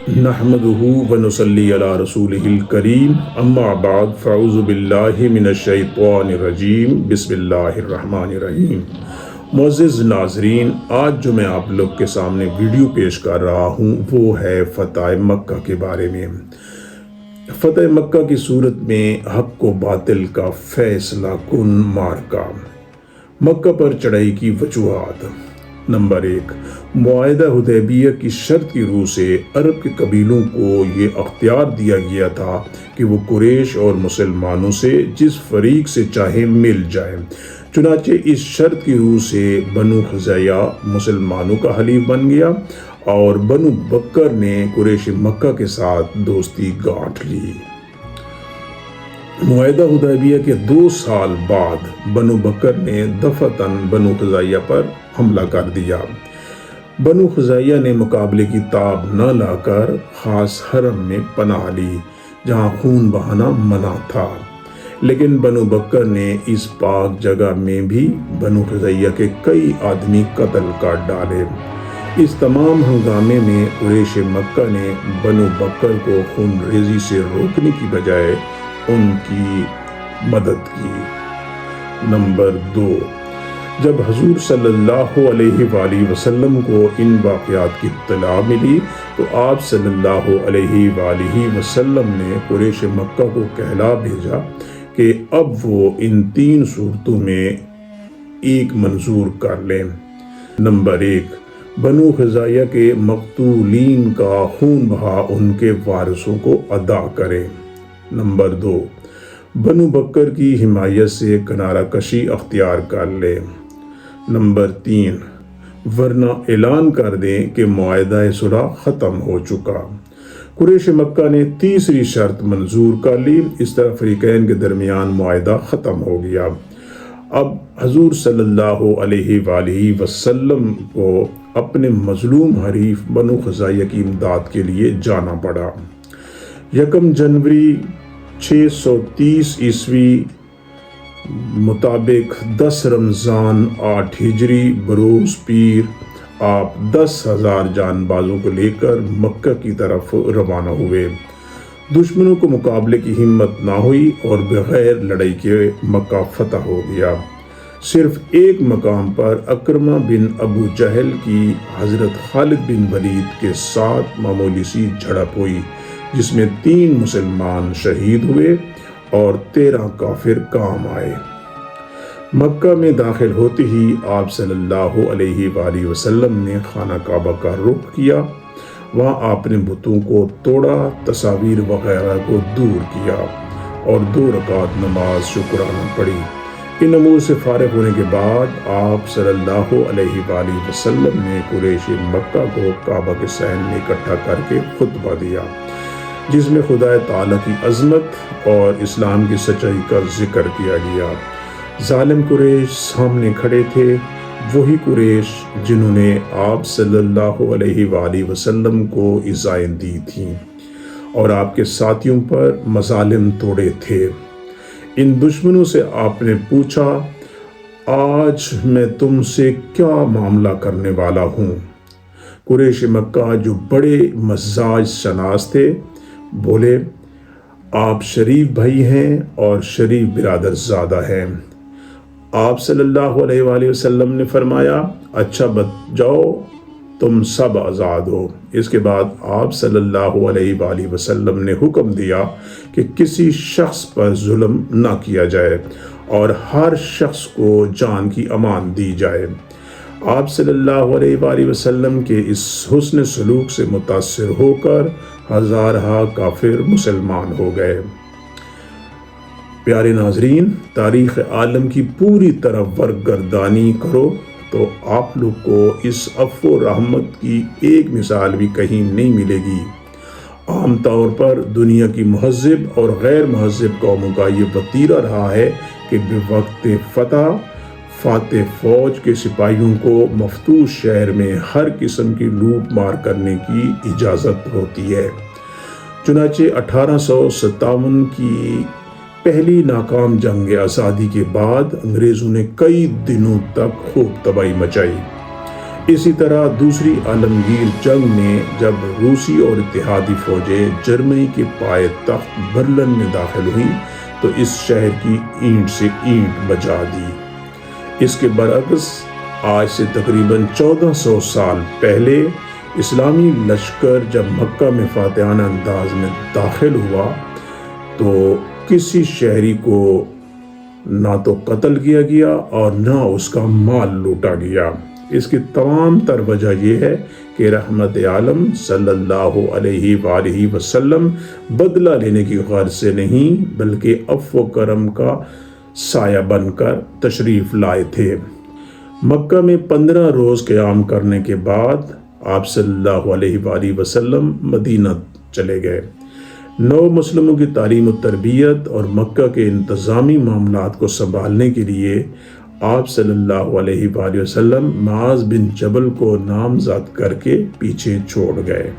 نحمده ونصلی علی رسولہ الکریم اما بعد فاعوذ باللہ من الشیطان الرجیم بسم اللہ الرحمن الرحیم۔ معزز ناظرین، آج جو میں آپ لوگ کے سامنے ویڈیو پیش کر رہا ہوں وہ ہے فتح مکہ کے بارے میں۔ فتح مکہ کی صورت میں حق و باطل کا فیصلہ کن معرکہ۔ مکہ پر چڑھائی کی وجوہات۔ نمبر 1، معاہدہ حدیبیہ کی شرط کی روح سے عرب کے قبیلوں کو یہ اختیار دیا گیا تھا کہ وہ قریش اور مسلمانوں سے جس فریق سے چاہے مل جائیں۔ چنانچہ اس شرط کی روح سے بنو خزاعہ مسلمانوں کا حلیف بن گیا اور بنو بکر نے قریش مکہ کے ساتھ دوستی گانٹھ لی۔ معاہدہ حدیبیہ کے 2 سال بعد بنو بکر نے دفعتاً بنو خزاعہ پر حملہ کر دیا۔ بنو خزاعہ نے مقابلے کی تاب نہ لا کر خاص حرم میں پناہ لی جہاں خون بہانا منع تھا، لیکن بنو بکر نے اس پاک جگہ میں بھی بنو خزاعہ کے کئی آدمی قتل کر ڈالے۔ اس تمام ہنگامے میں قریش مکہ نے بنو بکر کو خون ریزی سے روکنے کی بجائے ان کی مدد کی۔ نمبر 2، جب حضور صلی اللہ علیہ وآلہ وسلم کو ان واقعات کی اطلاع ملی تو آپ صلی اللہ علیہ وآلہ وسلم نے قریش مکہ کو کہلا بھیجا کہ اب وہ ان 3 صورتوں میں ایک منظور کر لیں۔ نمبر 1، بنو خزاعہ کے مقتولین کا خون بہا ان کے وارثوں کو ادا کریں۔ نمبر 2، بنو بکر کی حمایت سے کنارہ کشی اختیار کر لیں۔ نمبر 3، ورنہ اعلان کر دیں کہ معاہدہ صلح ختم ہو چکا۔ قریش مکہ نے تیسری شرط منظور کر لی۔ اس طرح فریقین کے درمیان معاہدہ ختم ہو گیا۔ اب حضور صلی اللہ علیہ وآلہ وسلم کو اپنے مظلوم حریف بنو خزاعہ کی امداد کے لیے جانا پڑا۔ 1 جنوری 630 عیسوی مطابق 10 رمضان 8 ہجری بروز پیر آپ 10,000 جان بازوں کو لے کر مکہ کی طرف روانہ ہوئے۔ دشمنوں کو مقابلے کی ہمت نہ ہوئی اور بغیر لڑائی کے مکہ فتح ہو گیا۔ صرف ایک مقام پر اکرمہ بن ابو جہل کی حضرت خالد بن ولید کے ساتھ معمولی سی جھڑپ ہوئی جس میں 3 مسلمان شہید ہوئے اور 13 کافر کام آئے۔ مکہ میں داخل ہوتے ہی آپ صلی اللہ علیہ وآلہ وسلم نے خانہ کعبہ کا رخ کیا۔ وہاں آپ نے بتوں کو توڑا، تصاویر وغیرہ کو دور کیا اور 2 رکعت نماز شکرانہ پڑھی۔ ان امور سے فارغ ہونے کے بعد آپ صلی اللہ علیہ وآلہ وسلم نے قریش مکہ کو کعبہ کے صحن میں اکٹھا کر کے خطبہ دیا جس میں خدا تعالیٰ کی عظمت اور اسلام کی سچائی کا ذکر کیا گیا۔ ظالم قریش سامنے کھڑے تھے، وہی قریش جنہوں نے آپ صلی اللہ علیہ وآلہ وسلم کو ایذائیں دی تھیں اور آپ کے ساتھیوں پر مظالم توڑے تھے۔ ان دشمنوں سے آپ نے پوچھا، آج میں تم سے کیا معاملہ کرنے والا ہوں؟ قریش مکہ جو بڑے مزاج شناس تھے بولے، آپ شریف بھائی ہیں اور شریف برادر زادہ ہیں۔ آپ صلی اللہ علیہ وآلہ وسلم نے فرمایا، اچھا جاؤ تم سب آزاد ہو۔ اس کے بعد آپ صلی اللہ علیہ وآلہ وسلم نے حکم دیا کہ کسی شخص پر ظلم نہ کیا جائے اور ہر شخص کو جان کی امان دی جائے۔ آپ صلی اللہ علیہ وآلہ وسلم کے اس حسن سلوک سے متاثر ہو کر ہزارہ کافر مسلمان ہو گئے۔ پیارے ناظرین، تاریخ عالم کی پوری طرح ورگردانی کرو تو آپ لوگ کو اس عفو و رحمت کی ایک مثال بھی کہیں نہیں ملے گی۔ عام طور پر دنیا کی مہذب اور غیر مہذب قوموں کا یہ وتیرہ رہا ہے کہ بوقت فتح فاتح فوج کے سپاہیوں کو مفتوح شہر میں ہر قسم کی لوٹ مار کرنے کی اجازت ہوتی ہے۔ چنانچہ 1857 کی پہلی ناکام جنگ آزادی کے بعد انگریزوں نے کئی دنوں تک خوب تباہی مچائی۔ اسی طرح دوسری عالمگیر جنگ میں جب روسی اور اتحادی فوجیں جرمنی کے پائے تخت برلن میں داخل ہوئیں تو اس شہر کی اینٹ سے اینٹ بجا دی۔ اس کے برعکس آج سے تقریباً 1400 سال پہلے اسلامی لشکر جب مکہ میں فاتحانہ انداز میں داخل ہوا تو کسی شہری کو نہ تو قتل کیا گیا اور نہ اس کا مال لوٹا گیا۔ اس کی تمام تر وجہ یہ ہے کہ رحمت عالم صلی اللہ علیہ وآلہ وسلم بدلہ لینے کی غرض سے نہیں بلکہ عفو و کرم کا سایہ بن کر تشریف لائے تھے۔ مکہ میں 15 روز قیام کرنے کے بعد آپ صلی اللہ علیہ وآلہ وسلم مدینہ چلے گئے۔ نو مسلموں کی تعلیم و تربیت اور مکہ کے انتظامی معاملات کو سنبھالنے کے لیے آپ صلی اللہ علیہ وآلہ وسلم معاذ بن جبل کو نامزد کر کے پیچھے چھوڑ گئے۔